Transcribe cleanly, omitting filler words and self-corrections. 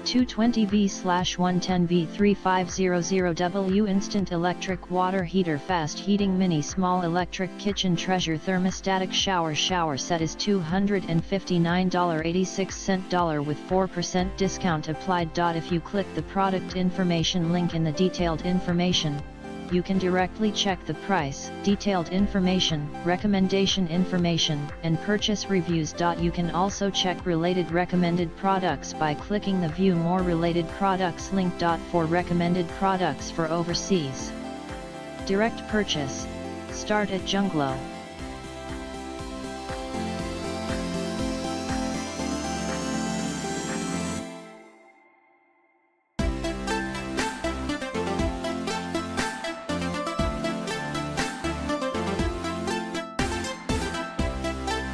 220V/110V3500W Instant Electric Water Heater Fast Heating Mini Small Electric Kitchen Treasure Thermostatic Shower Set is $259.86 with 4% discount applied. If you click the product information link in the detailed information, you can directly check the price, detailed information, recommendation information, and purchase reviews. You can also check related recommended products by clicking the View More Related Products link. For recommended products for overseas direct purchase, start at Junglo.